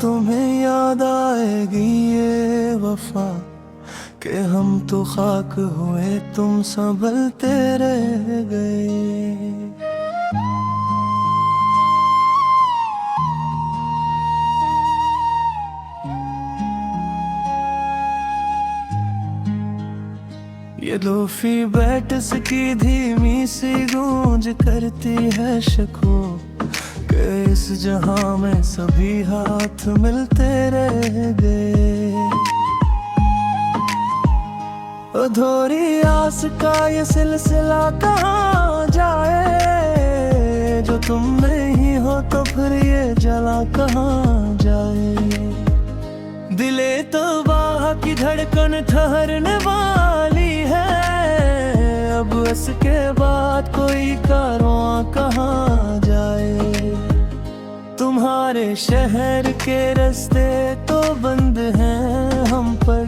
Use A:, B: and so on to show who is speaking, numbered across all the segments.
A: तुम्हें याद आएगी ये वफा कि हम तो खाक हुए तुम संभलते रह गए। ये लोफी बैट की धीमी सी गूंज करती है शको कि इस जहां में सभी हाथ मिलते रह गए। अधूरी आस का ये सिलसिला कहाँ जाए, जो तुम नहीं हो तो फिर ये जला कहाँ जाए। दिले तो बाह की धड़कन ठहरने वाली है, अब इसके बाद कोई कारवां कहाँ जाए। तुम्हारे शहर के रास्ते तो बंद हैं हम पर,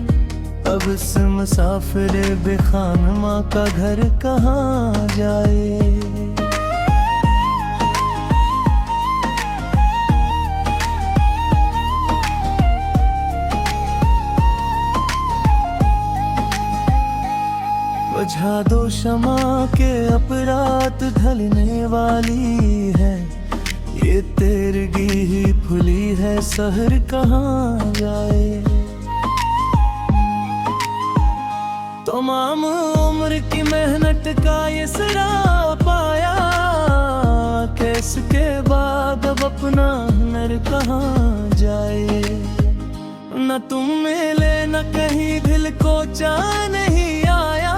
A: अब इस मुसाफिर बेखानमा का घर कहाँ जाए। बुझा दो शमा के अपराध ढलने वाली है, ये तेरगी ही फुली है शहर कहाँ जाए। तमाम उम्र की मेहनत का ये सिरा पाया, कैसे के बाद अब अपना हुनर कहाँ जाए। न तुम मिले न कहीं दिल को चाह नहीं आया,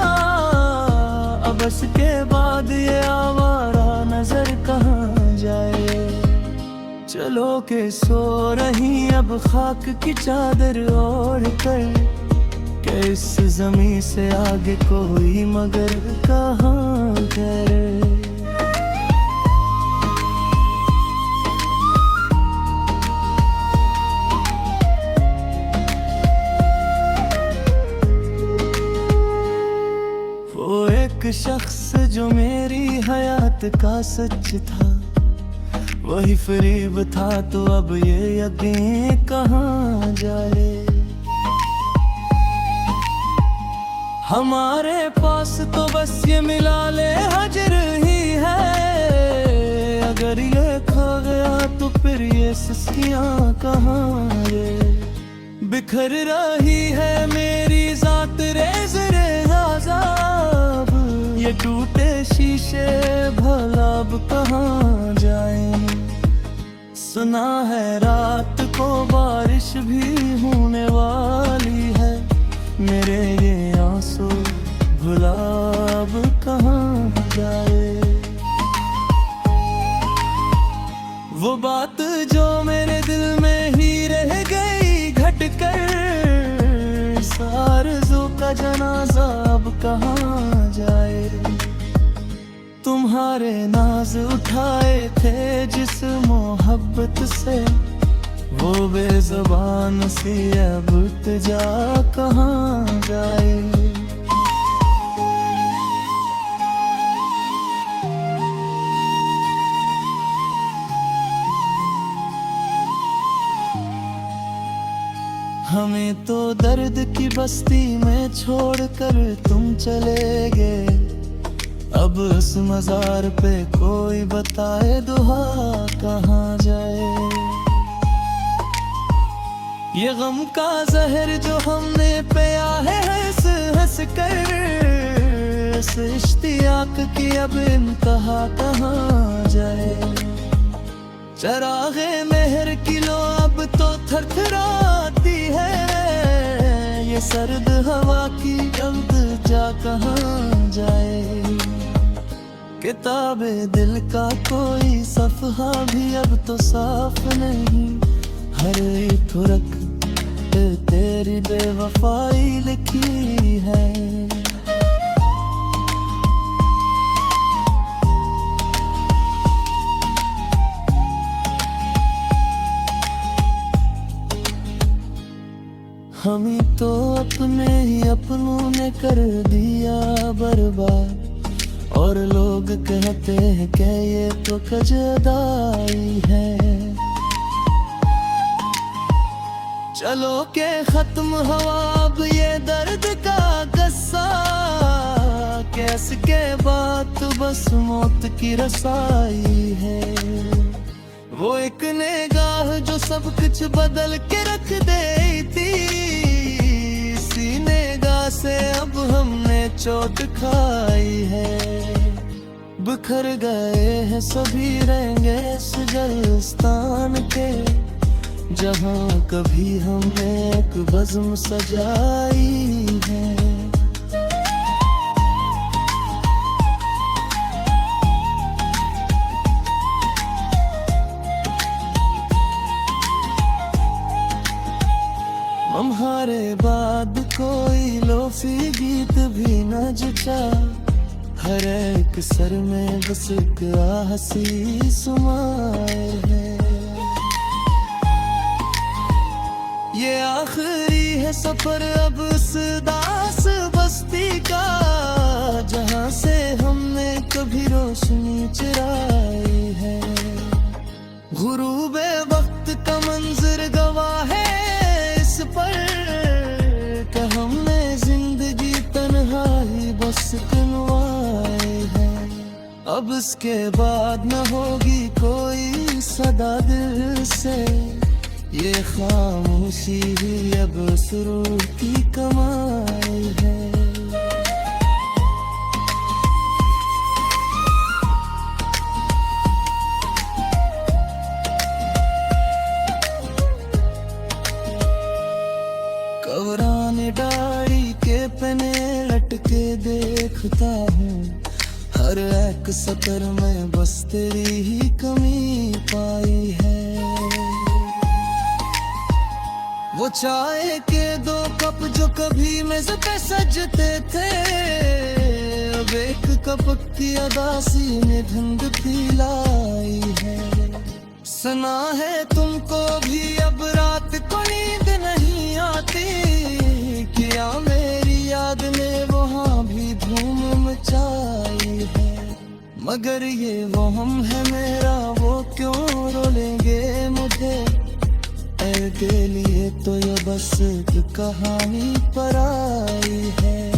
A: अब इसके बाद ये आवारा नजर कहाँ जाए। चलो के सो रही अब खाक की चादर ओढ़ कर, इस जमीन से आगे कोई मगर कहाँ करे। वो एक शख्स जो मेरी हयात का सच था, वही फरीब था तो अब ये यकीन कहाँ जाए। हमारे पास तो बस ये मिला ले हजर ही है, अगर ये खो गया तो फिर ये सस्तियाँ कहाँ ये। बिखर रही है मेरी जात रेज़-ए ग़ज़ब, ये टूटे शीशे भला अब कहाँ जाएं। सुना है रात को बारिश भी होने वाली है, मेरे ये आंसू भुला अब कहाँ जाए। वो बात जो मेरे दिल में ही रह गई घट कर, इस आरज़ू का जनाजा अब कहाँ जाए। तुम्हारे नाज उठाए थे जिस मोहब्बत से, वो बेज़बान सी अब जा कहाँ जाए। हमें तो दर्द की बस्ती में छोड़कर तुम चले गए, अब उस मज़ार पे कोई बताए दुआ कहाँ जाए। ये गम का जहर जो हमने पिया है हंस हंस कर, इस इश्तियाक की अब इंतहा कहाँ जाए। चराग़े मेहर की लो अब तो थरथराती है, ये सर्द हवा की अब जा कहाँ जाए। किताबे दिल का कोई सफ़हा भी अब तो साफ नहीं, हर एक रख तेरी बेवफाई लिखी है। हमें तो अपने ही अपनों ने कर दिया बर्बाद, और लोग कहते हैं कि ये तो कजदाई है। चलो के खत्म हुआ अब ये दर्द का गस्सा, कैसे के बाद तो बस मौत की रसाई है। वो एक निगाह जो सब कुछ बदल के रख देती, इसी निगाह से अब हमने चोट खाई है। बिखर गए हैं सभी रहेंगे इस जलस्तान के, जहाँ कभी हमने एक बज़्म सजाई है। हमारे बाद कोई लोफी गीत भी न जचा, हर एक सर में बस एक हंसी समाए है। ये आखिरी है सफर अब उस दास बस्ती का, जहाँ से हमने कभी रोशनी चुराई है। गुरूबे वक्त का मंजर गवाह है इस पर, कि हमने जिंदगी तन्हाई बस कनवाई है। अब इसके बाद न होगी कोई सदा दिल से, ये खामोशी ही अब सुरूर की कमाई है। कवराने डाड़ी के पने लटके देखता हूँ, हर एक सतर में बस तेरी ही कमी पाई है। वो चाय के 2 कप जो कभी मेज पे सजते थे, अब एक कप की अदासी ने ढंग पिलाई है। सुना है तुमको भी अब रात को नींद नहीं आती, किया मेरी याद ने वहाँ भी धूम मचाई है। मगर ये वो हम है मेरा, वो क्यों रोलेंगे मुझे, के लिए तो ये बस एक कहानी पर आई है।